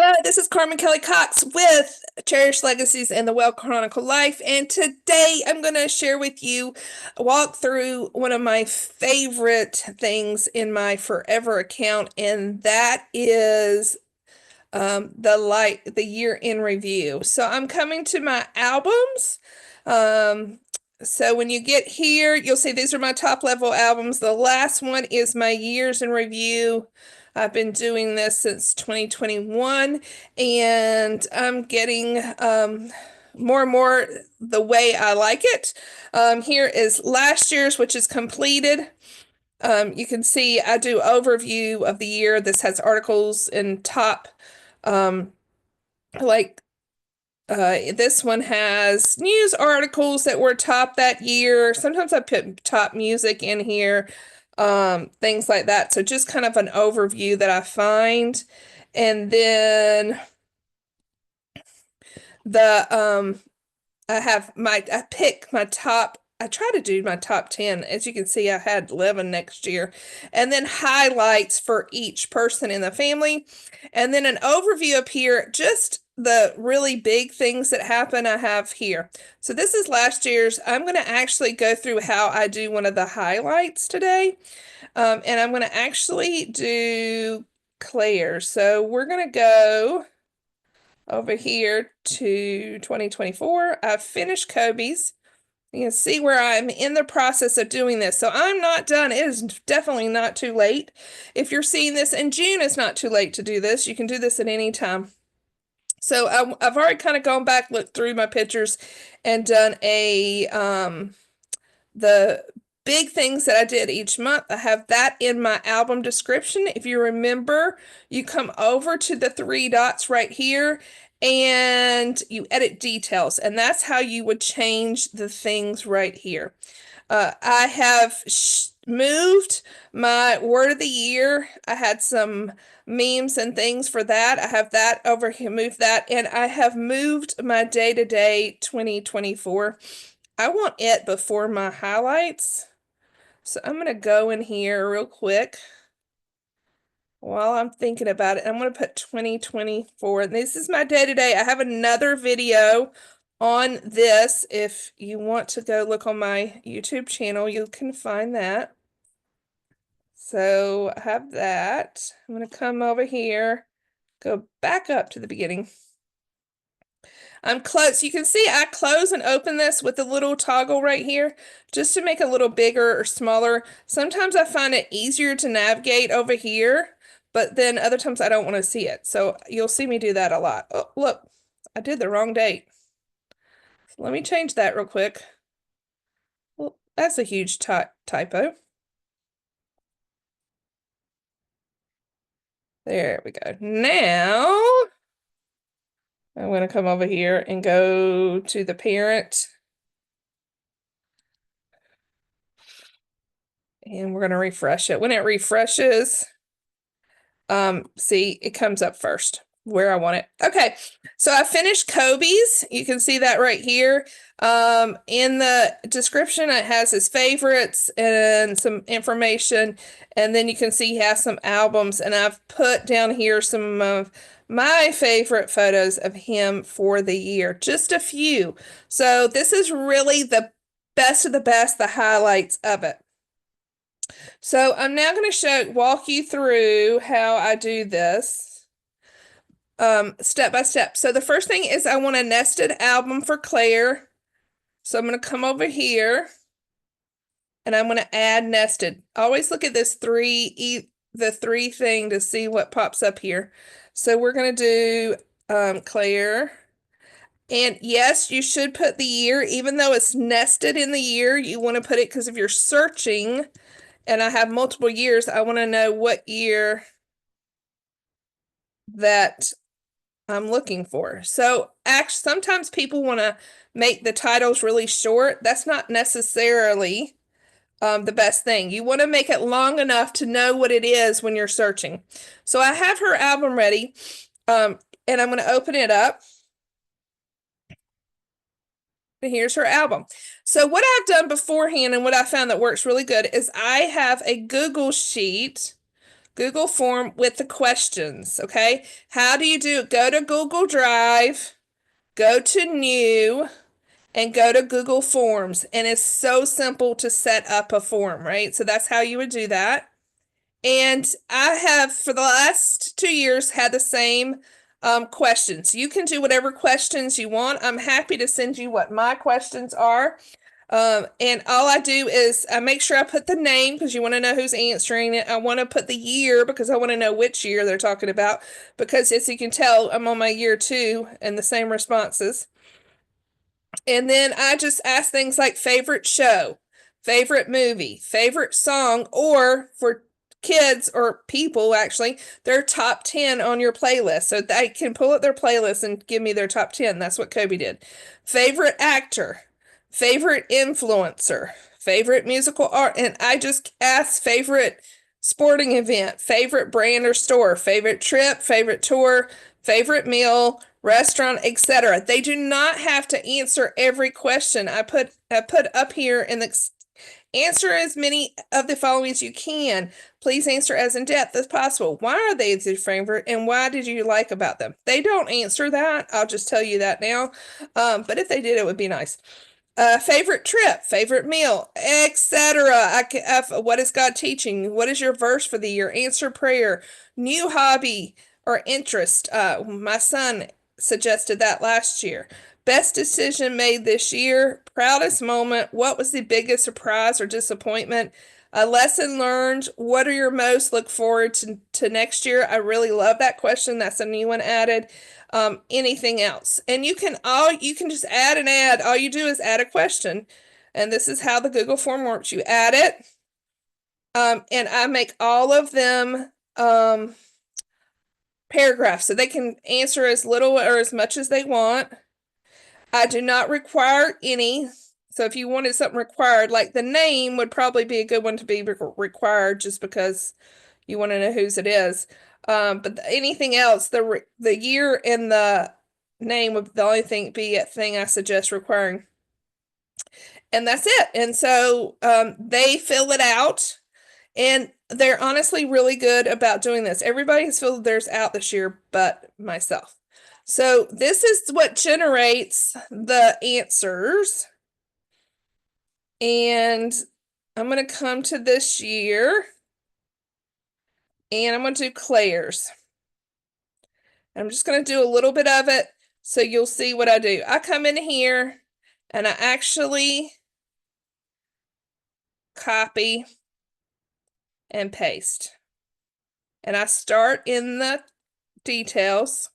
Hello, this is Carmen Kelly Cox with Cherished Legacies and the Well Chronicle Life. And today I'm going to share with you a walk through one of my favorite things in my forever account, and that is the year in review. So I'm coming to my albums. Um, so when you get here, you'll see these are my top level albums. The last one is my years in review. I've been doing this since 2021, and I'm getting more and more the way I like it. Here is last year's, which is completed. You can see I do overview of the year. This has articles and top, um, like this one has news articles that were top that year. Sometimes I put top music in here, things like that. So just kind of an overview that I find. And then the I pick my top. I try to do my top 10. As you can see, I had 11 next year. And then highlights for each person in the family. And then an overview up here, just the really big things that happen I have here. So this is last year's. I'm going to actually go through how I do one of the highlights today. And I'm going to actually do Claire. So we're going to go over here to 2024. I've finished Kobe's. You can see where I'm in the process of doing this. So I'm not done. It is definitely not too late. If you're seeing this in June, it's not too late to do this. You can do this at any time. So I've already kind of gone back, looked through my pictures, and done the big things that I did each month. I have that in my album description. If you remember, you come over to the three dots right here and you edit details, and that's how you would change the things right here. I have moved my word of the year. I had some memes and things for that. I have that over here, moved that, and I have moved my day-to-day 2024. I want it before my highlights. So I'm going to go in here real quick while I'm thinking about it. I'm going to put 2024. This is my day-to-day. I have another video on this. If you want to go look on my YouTube channel, you can find that. So I have that. I'm going to come over here, go back up to the beginning. I'm close. You can see I close and open this with a little toggle right here just to make it a little bigger or smaller. Sometimes I find it easier to navigate over here, but then other times I don't want to see it. So you'll see me do that a lot. Oh, look, I did the wrong date. Let me change that real quick. Well, that's a huge typo. There we go. Now I'm going to come over here and go to the parent. And we're going to refresh it. When it refreshes, see, it comes up first where I want it. Okay, so I finished Kobe's. You can see that right here. In the description, it has his favorites and some information. And then you can see he has some albums. And I've put down here some of my favorite photos of him for the year. Just a few. So this is really the best of the best, the highlights of it. So I'm now going to walk you through how I do this step by step. So the first thing is I want a nested album for Claire. So I'm going to come over here and I'm going to add nested. Always look at this the three thing to see what pops up here. So we're going to do Claire. And yes, you should put the year, even though it's nested in the year, you want to put it because if you're searching and I have multiple years, I want to know what year that I'm looking for. So actually, sometimes people want to make the titles really short. That's not necessarily the best thing. You want to make it long enough to know what it is when you're searching. So I have her album ready, and I'm going to open it up. And here's her album. So what I've done beforehand and what I found that works really good is I have a Google sheet Google form with the questions, okay? How do you do it? Go to Google Drive, go to New, and go to Google Forms. And it's so simple to set up a form, right? So that's how you would do that. And I have, for the last 2 years, had the same questions. You can do whatever questions you want. I'm happy to send you what my questions are. And all I do is I make sure I put the name because you want to know who's answering it. I want to put the year because I want to know which year they're talking about. Because as you can tell, I'm on my year 2 and the same responses. And then I just ask things like favorite show, favorite movie, favorite song, or for kids or people actually, their top 10 on your playlist. So they can pull up their playlist and give me their top 10. That's what Kobe did. Favorite actor, favorite influencer, favorite musical art. And I just ask favorite sporting event, favorite brand or store, favorite trip, favorite tour, favorite meal, restaurant, etc. They do not have to answer every question. I put up here in the answer as many of the following as you can. Please answer as in depth as possible. Why are they your favorite and why did you like about them? They don't answer that. I'll just tell you that now. But if they did, it would be nice. Favorite trip, favorite meal, etc. What is God teaching? What is your verse for the year? Answer prayer, new hobby or interest. My son suggested that last year. Best decision made this year, proudest moment. What was the biggest surprise or disappointment? A lesson learned. What are your most look forward to next year? I really love that question. That's a new one added. Anything else. And you can just add and add. All you do is add a question. And this is how the Google form works. You add it. And I make all of them paragraphs so they can answer as little or as much as they want. I do not require any. So if you wanted something required, like the name would probably be a good one to be required just because you want to know whose it is. But anything else, the year and the name would the only thing be a thing I suggest requiring. And that's it. And so they fill it out and they're honestly really good about doing this. Everybody has filled theirs out this year but myself. So this is what generates the answers. And I'm going to come to this year and I'm going to do Claire's. I'm just going to do a little bit of it so you'll see what I do. I come in here and I actually copy and paste. And I start in the details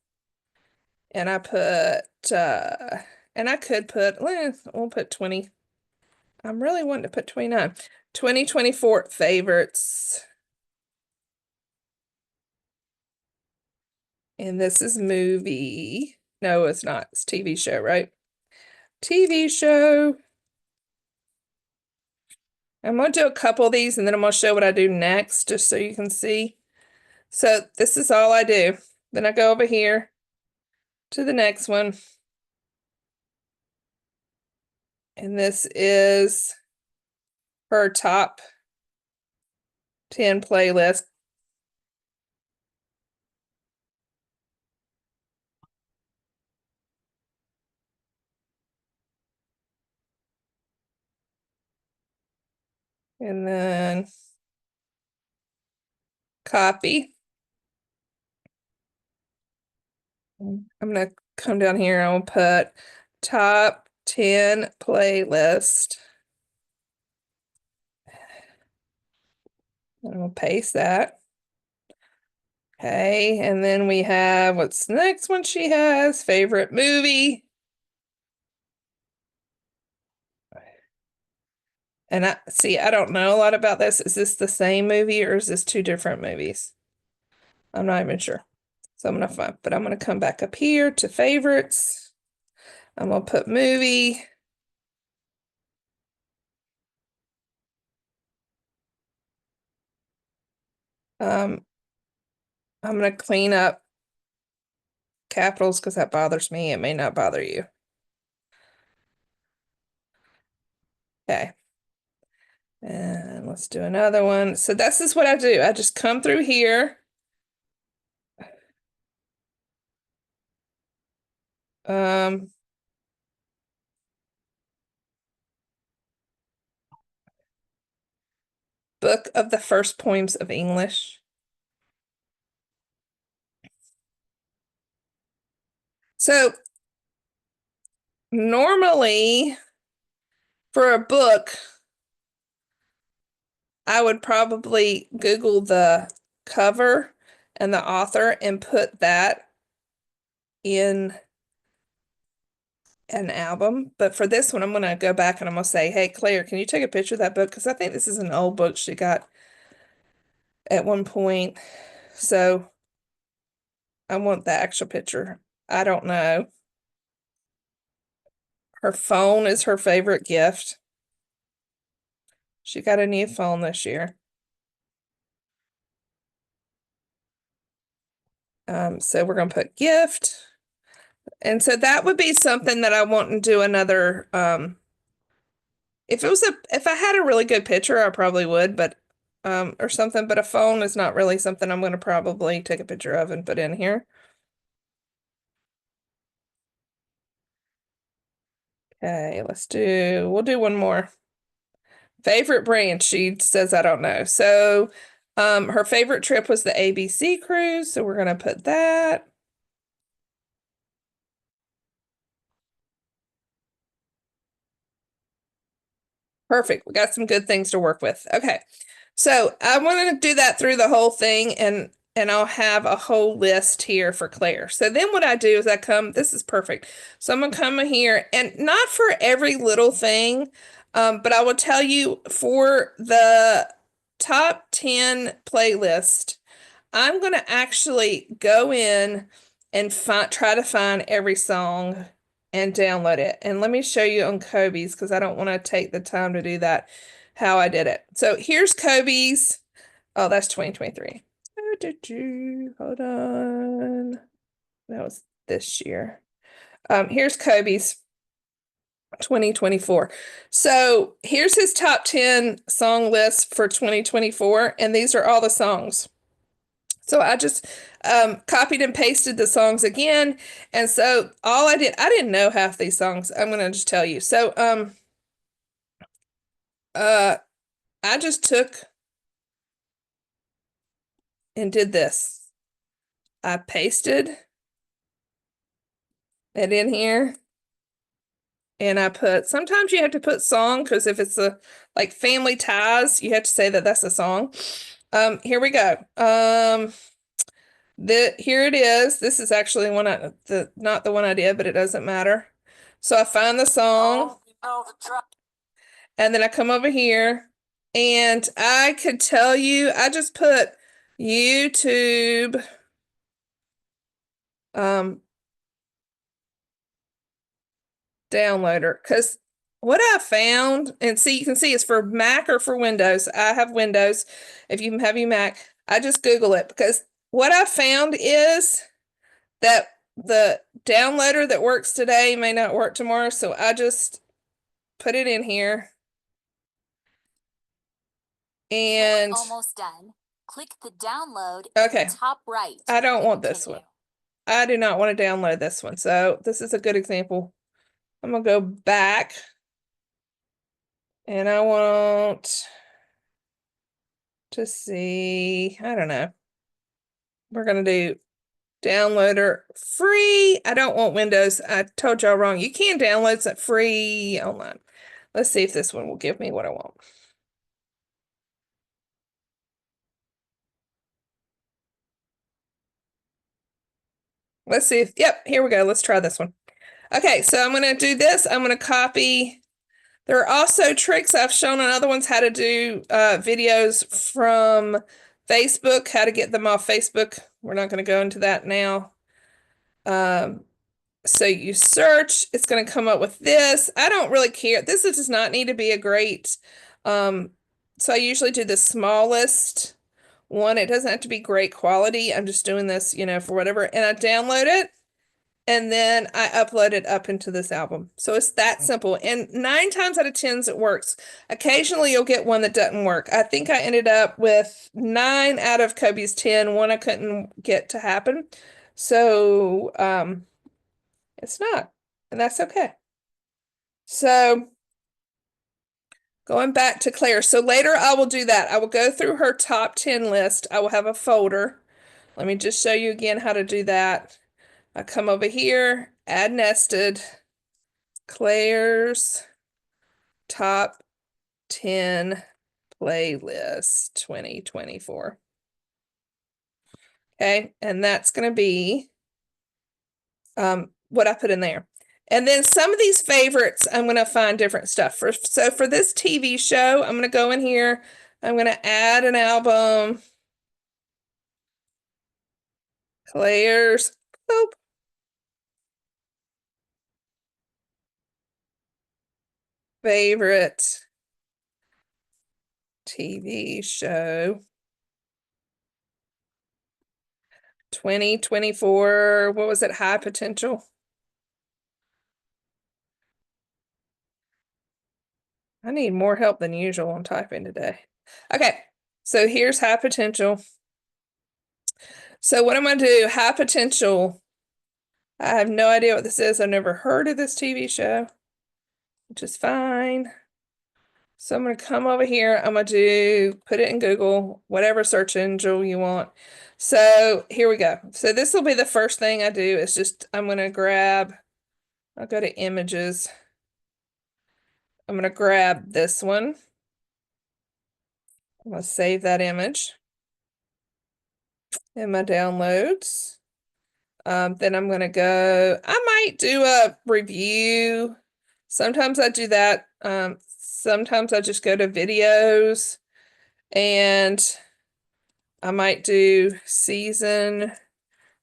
and I put, and I could put, we'll put 20. I'm really wanting to put 29. 2024 favorites. And this is movie. No, it's not. It's TV show, right? TV show. I'm going to do a couple of these and then I'm going to show what I do next just so you can see. So this is all I do. Then I go over here to the next one. And this is her top 10 playlist. And then copy. I'm going to come down here and I'll put top 10 playlist. And I'll paste that. Okay, and then we have, what's the next one she has? Favorite movie. And I don't know a lot about this. Is this the same movie or is this two different movies? I'm not even sure. So I'm gonna find, but I'm gonna come back up here to favorites. I'm gonna put movie. I'm gonna clean up capitals because that bothers me. It may not bother you. Okay. And let's do another one. So this is what I do. I just come through here. Um, Book of the First Poems of English. So normally for a book, I would probably Google the cover and the author and put that in an album. But for this one, I'm going to go back and I'm going to say, hey, Claire, can you take a picture of that book? Because I think this is an old book she got at one point. So I want the actual picture. I don't know. Her phone is her favorite gift. She got a new phone this year. So we're going to put gift. And so that would be something that I want to do another, if I had a really good picture, I probably would, but, or something, but a phone is not really something I'm going to probably take a picture of and put in here. Okay, we'll do one more. Favorite brand, she says I don't know. So, her favorite trip was the ABC cruise, so we're going to put that. Perfect. We got some good things to work with. Okay. So I want to do that through the whole thing and I'll have a whole list here for Claire. So then what I do is this is perfect. So I'm gonna come in here and not for every little thing, but I will tell you for the top 10 playlist, I'm gonna actually go in and try to find every song and download it. And let me show you on Kobe's because I don't want to take the time to do that how I did it. So here's Kobe's. Oh, that's 2023. Hold on. That was this year. Here's Kobe's 2024. So here's his top 10 song list for 2024, and these are all the songs. So I just copied and pasted the songs again. And so I didn't know half these songs. I'm gonna just tell you. So uh I just took and did this. I pasted it in here and I put, sometimes you have to put song because if it's like Family Ties, you have to say that that's a song. Here we go. Here it is. This is actually not the one I did, but it doesn't matter. So I find the song and then I come over here and I could tell you, I just put YouTube, downloader because what I found, and see, you can see it's for Mac or for Windows. I have Windows. If you have your Mac, I just Google it because what I found is that the downloader that works today may not work tomorrow. So I just put it in here. And you're almost done. Click the download okay. in the top right. I don't want this one. I do not want to download this one. So this is a good example. I'm gonna go back and I want to see, I don't know. We're gonna do downloader free. I don't want Windows. I told y'all wrong. You can download some free online. Let's see if this one will give me what I want. Let's see if, yep, here we go. Let's try this one. Okay, so I'm gonna do this. I'm gonna copy. There are also tricks. I've shown on other ones how to do videos from Facebook, how to get them off Facebook. We're not gonna go into that now. So you search, it's going to come up with this. I don't really care. This does not need to be a great, so I usually do the smallest one. It doesn't have to be great quality. I'm just doing this, for whatever. And I download it and then I upload it up into this album. So it's that simple. And 9 times out of 10 it works. Occasionally you'll get one that doesn't work. I think I ended up with 9 out of Kobe's 10. One I couldn't get to happen. So it's not, and that's okay. So going back to Claire. So later I will do that. I will go through her top 10 list. I will have a folder. Let me just show you again how to do that. I come over here, add nested, Claire's top 10 playlist 2024. Okay, and that's going to be what I put in there. And then some of these favorites, I'm going to find different stuff. So for this TV show, I'm going to go in here. I'm going to add an album. Claire's favorite TV show 2024. What was it? High Potential. I need more help than usual on typing today. Okay, so here's High Potential. So what I'm going to do, High Potential, I have no idea what this is. I've never heard of this TV show, which is fine. So I'm going to come over here. I'm going to put it in Google, whatever search engine you want. So here we go. So this will be the first thing I do is just, I'm going to grab, I'll go to images. I'm going to grab this one. I'm going to save that image in my downloads. Then I'm going to go, I might do a review. Sometimes I do that. Sometimes I just go to videos and I might do season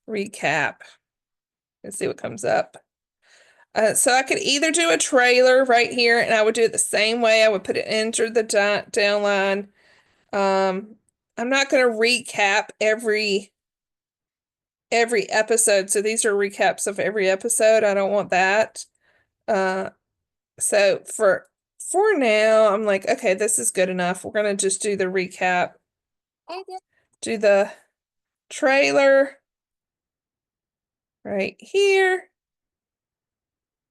recap and see what comes up. So I could either do a trailer right here and I would do it the same way. I would put it enter the downline. I'm not going to recap every episode. So these are recaps of every episode. I don't want that. So for now, I'm like, okay, this is good enough. We're gonna just do the recap. Do the trailer right here.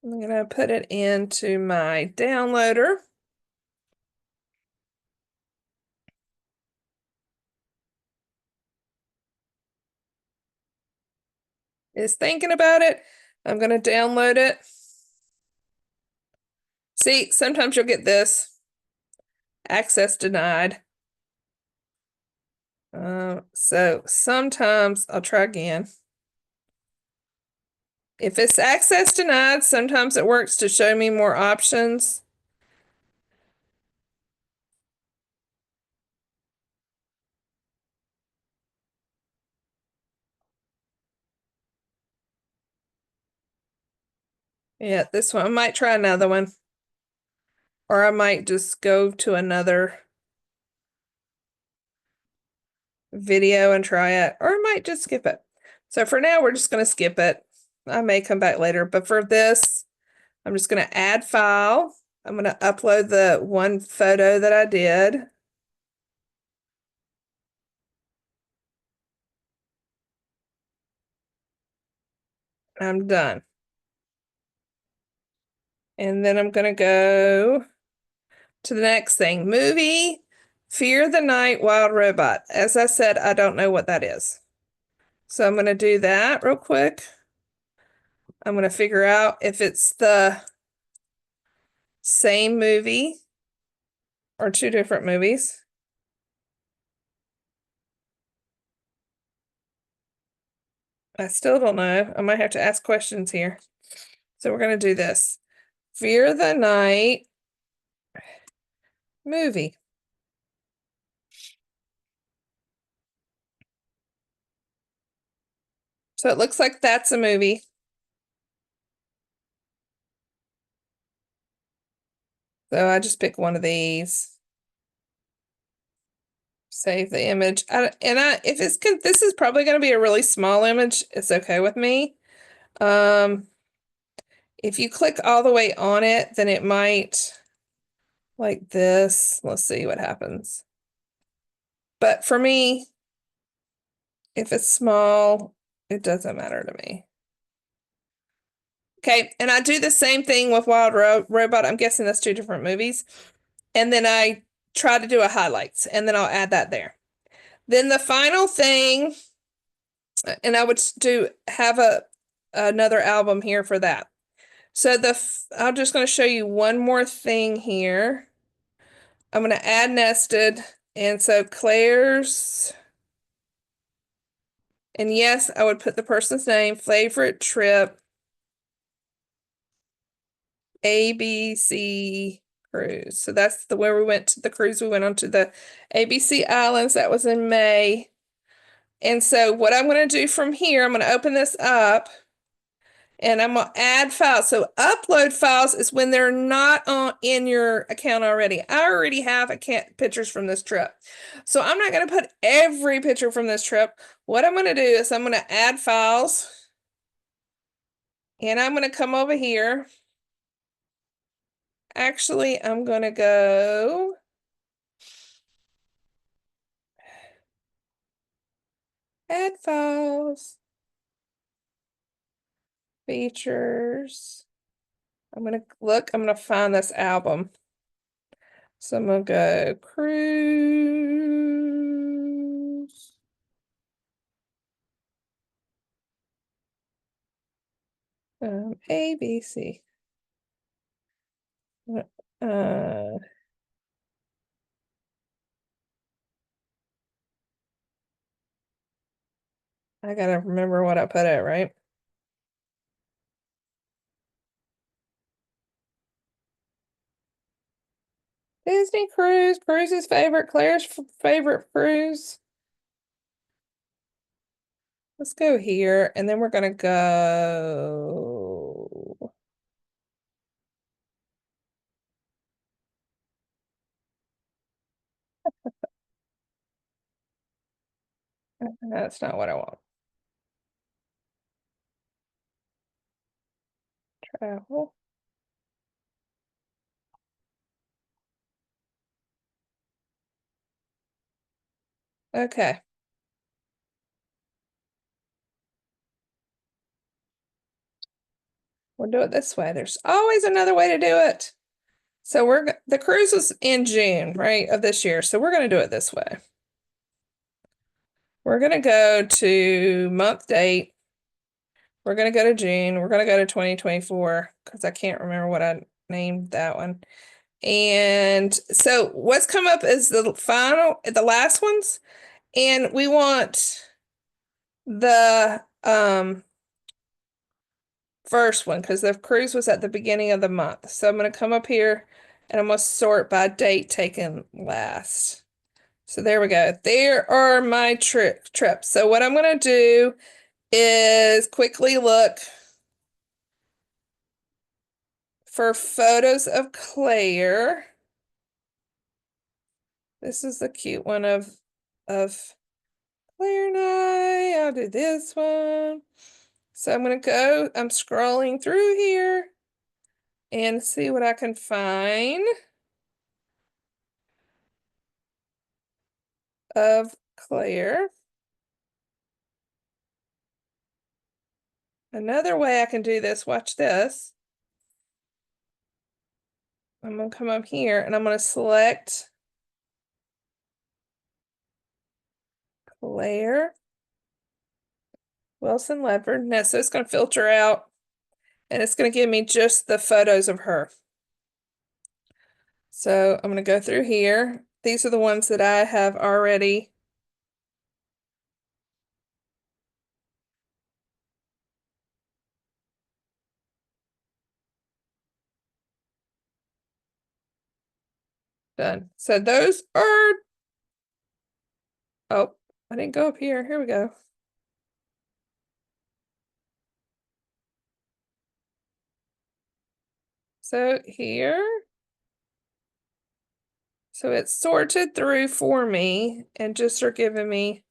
I'm gonna put it into my downloader. Is thinking about it. I'm gonna download it. See, sometimes you'll get this. Access denied. So sometimes I'll try again. If it's access denied, sometimes it works to show me more options. Yeah, this one. I might try another one. Or I might just go to another video and try it. Or I might just skip it. So for now, we're just going to skip it. I may come back later. But for this, I'm just going to add file. I'm going to upload the one photo that I did. I'm done. And then I'm going to go to the next thing. Movie, Fear the Night, Wild Robot. As I said, I don't know what that is. So I'm going to do that real quick. I'm going to figure out if it's the same movie or two different movies. I still don't know. I might have to ask questions here. So we're going to do this. Fear the Night movie. So it looks like that's a movie. So I just pick one of these. Save the image. If it's this is probably going to be a really small image, it's okay with me. If you click all the way on it, then it might like this. Let's see what happens. But for me, if it's small, it doesn't matter to me. Okay, and I do the same thing with Wild Robot. I'm guessing that's two different movies. And then I try to do a highlights, and then I'll add that there. Then the final thing, and I would do have another album here for that. So I'm just going to show you one more thing here. I'm going to add nested, and so Claire's, and yes, I would put the person's name, favorite trip, ABC cruise. So that's the where we went to the cruise. We went on to the ABC Islands. That was in May. And so what I'm going to do from here, I'm going to open this up and I'm going to add files. So upload files is when they're not in your account already. I already have pictures from this trip. So I'm not going to put every picture from this trip. What I'm going to do is I'm going to add files and I'm going to come over here. Actually, I'm going to go add files, features. I'm going to look, I'm going to find this album. So I'm going to go cruise. ABC. Uh, I gotta remember what I put it, right? Disney cruise, Cruise's favorite, Claire's favorite cruise. Let's go here, and then we're gonna go. That's not what I want. Travel. Okay. We'll do it this way. There's always another way to do it. So the cruise was in June, right, of this year. So we're gonna do it this way. We're gonna go to month date. We're gonna go to June. We're gonna go to 2024 because I can't remember what I named that one. And so what's come up is the last ones, and we want the first one because the cruise was at the beginning of the month. So I'm gonna come up here and I'm gonna sort by date taken last. So there we go. There are my trips. So what I'm gonna do is quickly look for photos of Claire. This is the cute one of Claire and I. I'll do this one. So I'm scrolling through here and see what I can find of Claire. Another way I can do this, watch this. I'm gonna come up here and I'm gonna select Claire Wilson Ledford. Now, so it's gonna filter out and it's gonna give me just the photos of her. So I'm gonna go through here. These are the ones that I have already done. So those are, oh, I didn't go up here. Here we go. So here, so it's sorted through for me and just are giving me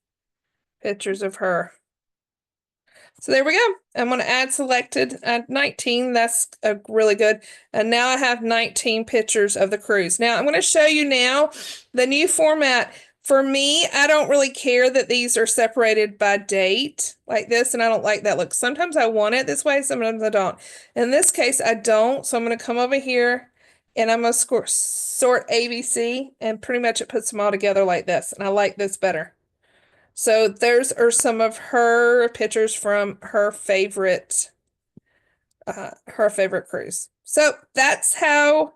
pictures of her. So there we go. I'm going to add selected at 19. That's really good. And now I have 19 pictures of the cruise. Now I'm going to show you now the new format. For me, I don't really care that these are separated by date like this, and I don't like that look. Sometimes I want it this way, sometimes I don't. In this case, I don't. So I'm going to come over here and I'm going to sort ABC, and pretty much it puts them all together like this. And I like this better. So those are some of her pictures from her favorite cruise. So that's how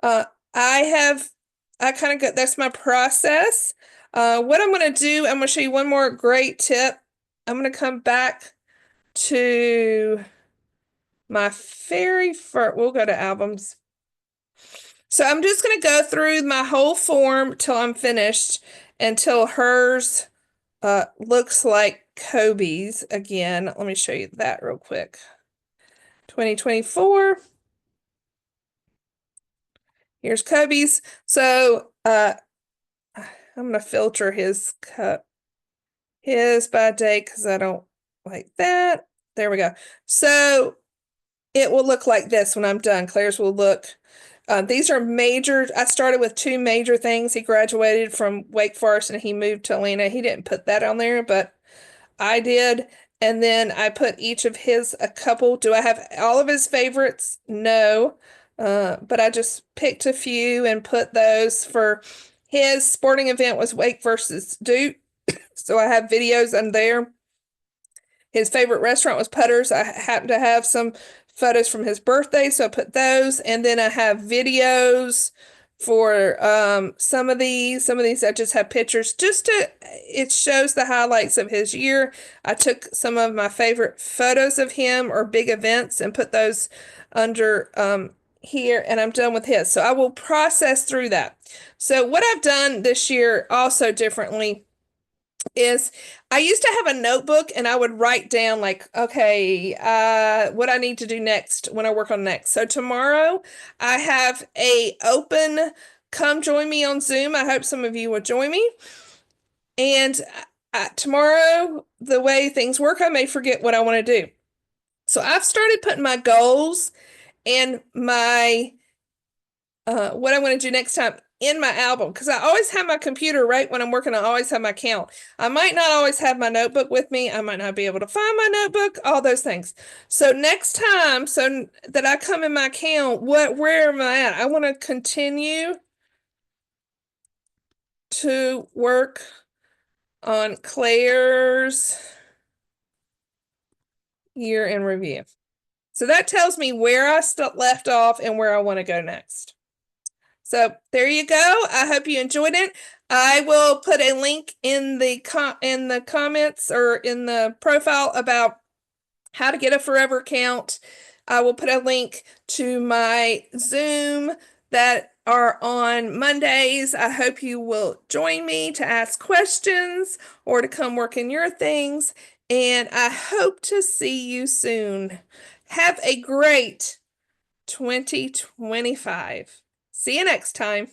uh I have I kind of got that's my process. What I'm going to do, I'm going to show you one more great tip. I'm going to come back to my very first, we'll go to albums. So I'm just going to go through my whole form till I'm finished, until hers looks like Kobe's again. Let me show you that real quick. 2024. Here's Kobe's. So I'm gonna filter his by date because I don't like that. There we go. So it will look like this when I'm done. Claire's will look. These are major. I started with two major things. He graduated from Wake Forest and he moved to Atlanta. He didn't put that on there, but I did. And then I put each of his a couple. Do I have all of his favorites? No. But I just picked a few and put those for his sporting event was Wake versus Duke. So I have videos on there. His favorite restaurant was Putter's. I happen to have some photos from his birthday, so I put those. And then I have videos for some of these. Some of these I just have pictures just to it shows the highlights of his year. I took some of my favorite photos of him or big events and put those under here, and I'm done with his. So I will process through that. So what I've done this year also differently is I used to have a notebook and I would write down like, okay, what I need to do next when I work on next. So tomorrow I have a open, come join me on Zoom. I hope some of you will join me. And tomorrow, the way things work, I may forget what I want to do. So I've started putting my goals and my what I'm going to do next time in my album because I always have my computer right when I'm working. I always have my count. I might not always have my notebook with me. I might not be able to find my notebook, all those things. So next time, so that I come in my count, where am I at? I want to continue to work on Claire's year in review. So that tells me where I left off and where I want to go next. So there you go. I hope you enjoyed it. I will put a link in the comments or in the profile about how to get a forever account. I will put a link to my Zoom that are on Mondays. I hope you will join me to ask questions or to come work in your things. And I hope to see you soon. Have a great 2025. See you next time.